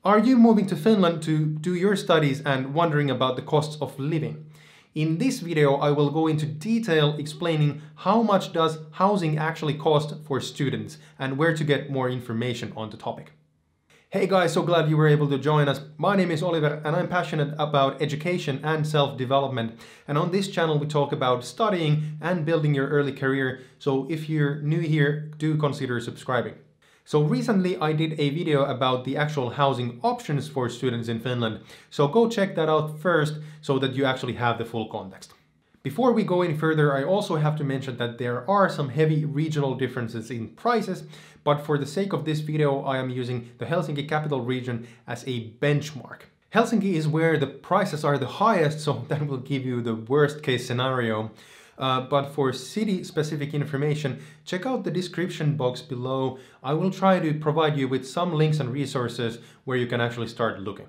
Are you moving to Finland to do your studies and wondering about the costs of living? In this video, I will go into detail explaining how much does housing actually cost for students and where to get more information on the topic. Hey guys, so glad you were able to join us. My name is Oliver and I'm passionate about education and self-development. And on this channel we talk about studying and building your early career. So if you're new here, do consider subscribing. So recently I did a video about the actual housing options for students in Finland. So go check that out first so that you actually have the full context. Before we go any further, I also have to mention that there are some heavy regional differences in prices, but for the sake of this video, I am using the Helsinki capital region as a benchmark. Helsinki is where the prices are the highest, so that will give you the worst case scenario. But for city-specific information, check out the description box below. I will try to provide you with some links and resources where you can actually start looking.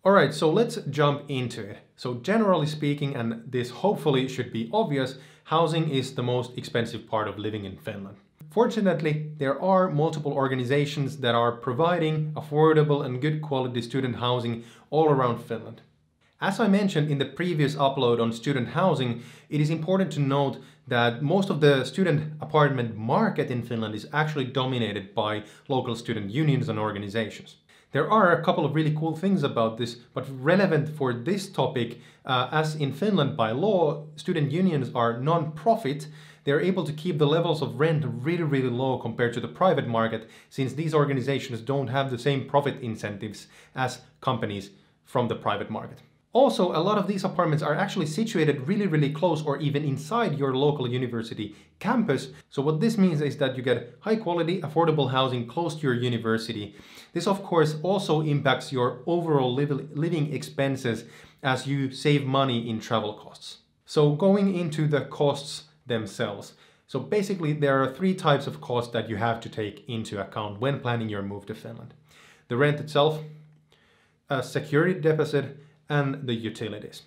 Alright, so let's jump into it. So generally speaking, and this hopefully should be obvious, housing is the most expensive part of living in Finland. Fortunately, there are multiple organizations that are providing affordable and good quality student housing all around Finland. As I mentioned in the previous upload on student housing, it is important to note that most of the student apartment market in Finland is actually dominated by local student unions and organizations. There are a couple of really cool things about this, but relevant for this topic, as in Finland by law, student unions are non-profit. They're able to keep the levels of rent really low compared to the private market, since these organizations don't have the same profit incentives as companies from the private market. Also, a lot of these apartments are actually situated really close or even inside your local university campus. So what this means is that you get high quality, affordable housing close to your university. This of course also impacts your overall living expenses as you save money in travel costs. So going into the costs themselves. So basically there are three types of costs that you have to take into account when planning your move to Finland. The rent itself, a security deposit, and the utilities.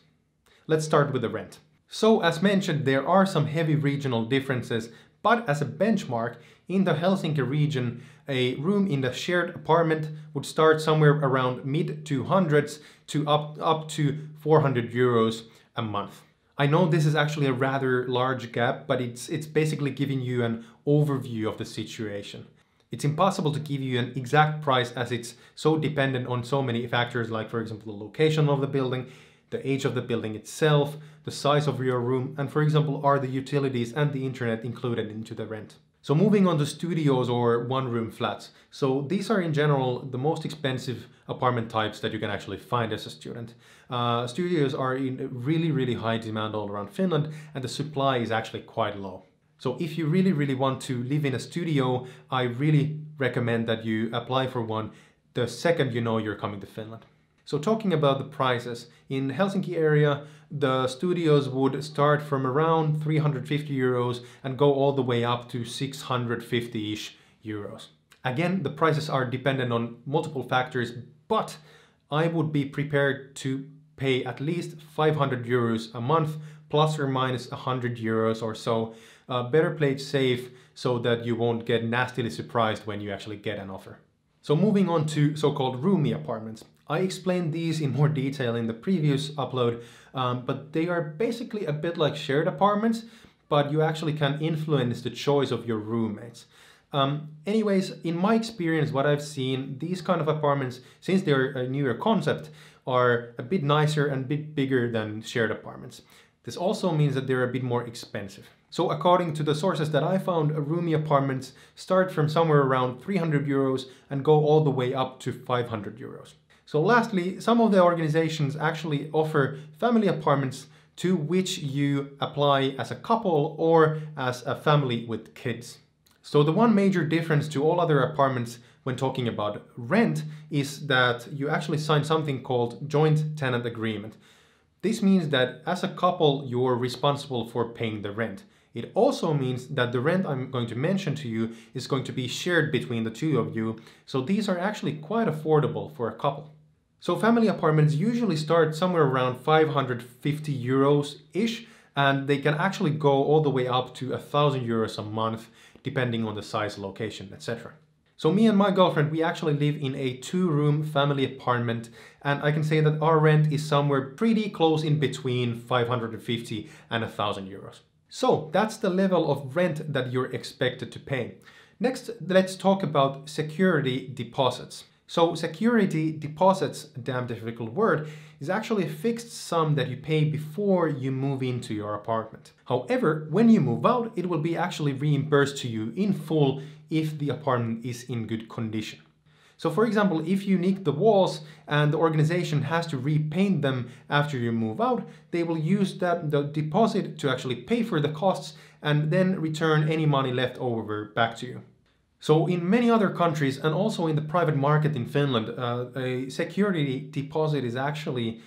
Let's start with the rent. So as mentioned, there are some heavy regional differences, but as a benchmark, in the Helsinki region, a room in the shared apartment would start somewhere around mid-200s to up to 400 euros a month. I know this is actually a rather large gap, but it's basically giving you an overview of the situation. It's impossible to give you an exact price as it's so dependent on so many factors, like for example the location of the building, the age of the building itself, the size of your room, and for example are the utilities and the internet included into the rent. So moving on to studios or one-room flats. So these are in general the most expensive apartment types that you can actually find as a student. Studios are in really high demand all around Finland, and the supply is actually quite low. So if you really want to live in a studio, I really recommend that you apply for one the second you know you're coming to Finland. So talking about the prices, in Helsinki area, the studios would start from around 350 euros and go all the way up to 650-ish euros. Again, the prices are dependent on multiple factors, but I would be prepared to pay at least 500 euros a month, plus or minus 100 euros or so. Better play it safe so that you won't get nastily surprised when you actually get an offer. So moving on to so-called roomie apartments. I explained these in more detail in the previous upload, but they are basically a bit like shared apartments, but you actually can influence the choice of your roommates. Anyways, in my experience, what I've seen, these kind of apartments, since they're a newer concept, are a bit nicer and a bit bigger than shared apartments. This also means that they're a bit more expensive. So according to the sources that I found, roomie apartments start from somewhere around 300 euros and go all the way up to 500 euros. So lastly, some of the organizations actually offer family apartments to which you apply as a couple or as a family with kids. So the one major difference to all other apartments when talking about rent is that you actually sign something called joint tenant agreement. This means that as a couple, you're responsible for paying the rent. It also means that the rent I'm going to mention to you is going to be shared between the two of you, so these are actually quite affordable for a couple. So family apartments usually start somewhere around 550 euros-ish, and they can actually go all the way up to 1,000 euros a month, depending on the size, location, etc. So me and my girlfriend, we actually live in a 2-room family apartment, and I can say that our rent is somewhere pretty close in between 550 and 1,000 euros. So that's the level of rent that you're expected to pay. Next, let's talk about security deposits. So security deposits, a damn difficult word, is actually a fixed sum that you pay before you move into your apartment. However, when you move out, it will be actually reimbursed to you in full if the apartment is in good condition. So for example, if you nick the walls and the organization has to repaint them after you move out, they will use the deposit to actually pay for the costs and then return any money left over back to you. So in many other countries and also in the private market in Finland, a security deposit is actually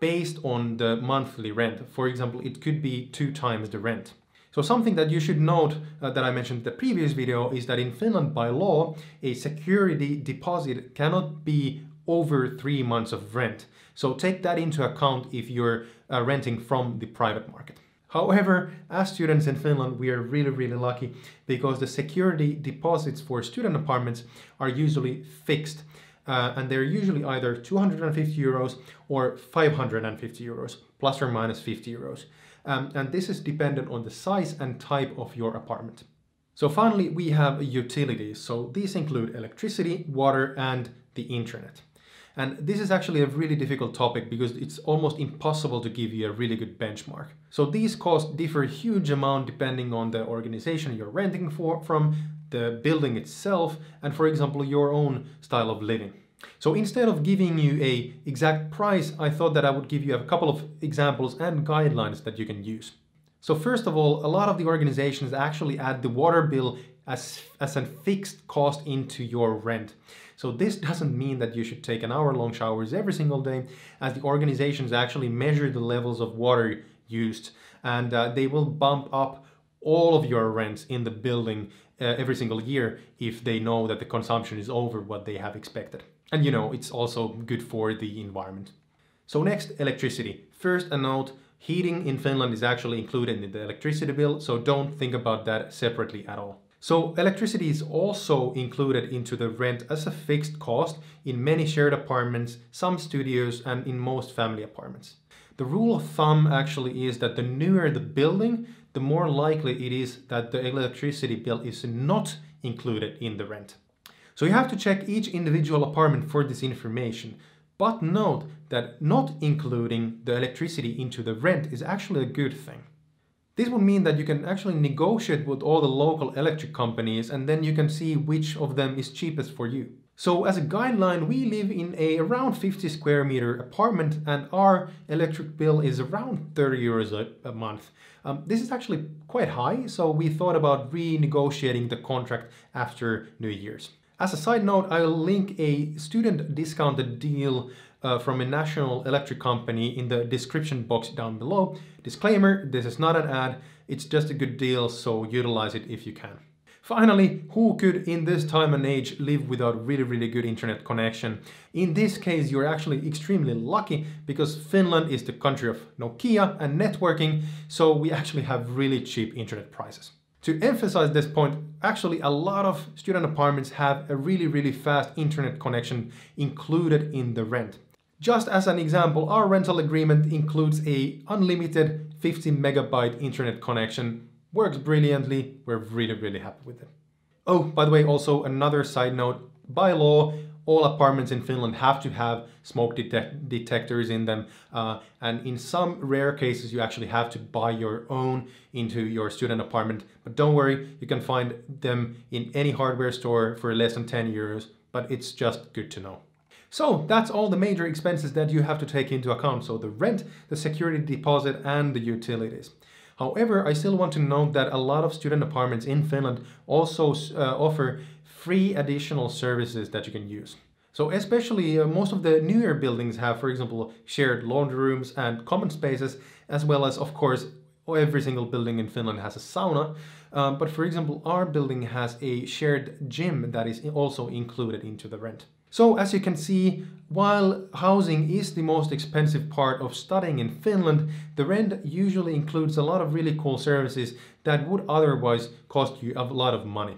based on the monthly rent. For example, it could be 2 times the rent. So something that you should note that I mentioned in the previous video is that in Finland by law, a security deposit cannot be over 3 months of rent. So take that into account if you're renting from the private market. However, as students in Finland, we are really lucky because the security deposits for student apartments are usually fixed. And they're usually either 250 euros or 550 euros, plus or minus 50 euros. And this is dependent on the size and type of your apartment. So finally, we have utilities. So these include electricity, water, and the internet. And this is actually a really difficult topic because it's almost impossible to give you a really good benchmark. So these costs differ a huge amount depending on the organization you're renting from, the building itself, and for example, your own style of living. So instead of giving you an exact price, I thought that I would give you a couple of examples and guidelines that you can use. So first of all, a lot of the organizations actually add the water bill as a fixed cost into your rent. So this doesn't mean that you should take an hour-long showers every single day, as the organizations actually measure the levels of water used, and they will bump up all of your rents in the building every single year if they know that the consumption is over what they have expected. And you know, it's also good for the environment. So next, electricity. First a note, heating in Finland is actually included in the electricity bill, so don't think about that separately at all. So electricity is also included into the rent as a fixed cost in many shared apartments, some studios, and in most family apartments. The rule of thumb actually is that the newer the building, the more likely it is that the electricity bill is not included in the rent. So you have to check each individual apartment for this information, but note that not including the electricity into the rent is actually a good thing. This would mean that you can actually negotiate with all the local electric companies and then you can see which of them is cheapest for you. So as a guideline, we live in a around 50 square meter apartment and our electric bill is around 30 euros a month. This is actually quite high, so we thought about renegotiating the contract after New Year's. As a side note, I'll link a student discounted deal from a national electric company in the description box down below. Disclaimer, this is not an ad, it's just a good deal, so utilize it if you can. Finally, who could in this time and age live without really good internet connection? In this case, you're actually extremely lucky because Finland is the country of Nokia and networking, so we actually have really cheap internet prices. To emphasize this point, actually a lot of student apartments have a really fast internet connection included in the rent. Just as an example, our rental agreement includes a unlimited 50 megabyte internet connection. Works brilliantly, we're really happy with it. Oh, by the way, also another side note, by law, all apartments in Finland have to have smoke detectors in them, and in some rare cases you actually have to buy your own into your student apartment. But don't worry, you can find them in any hardware store for less than 10 euros, but it's just good to know. So that's all the major expenses that you have to take into account. So the rent, the security deposit, and the utilities. However, I still want to note that a lot of student apartments in Finland also offer free additional services that you can use. So especially most of the newer buildings have, for example, shared laundry rooms and common spaces, as well as, of course, every single building in Finland has a sauna. But for example, our building has a shared gym that is also included into the rent. So as you can see, while housing is the most expensive part of studying in Finland, the rent usually includes a lot of really cool services that would otherwise cost you a lot of money.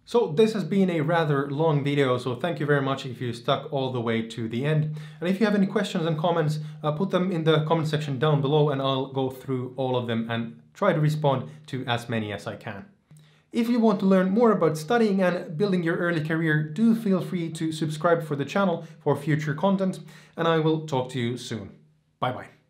So this has been a rather long video, so thank you very much if you stuck all the way to the end. And if you have any questions and comments, put them in the comment section down below and I'll go through all of them and try to respond to as many as I can. If you want to learn more about studying and building your early career, do feel free to subscribe for the channel for future content, and I will talk to you soon. Bye bye.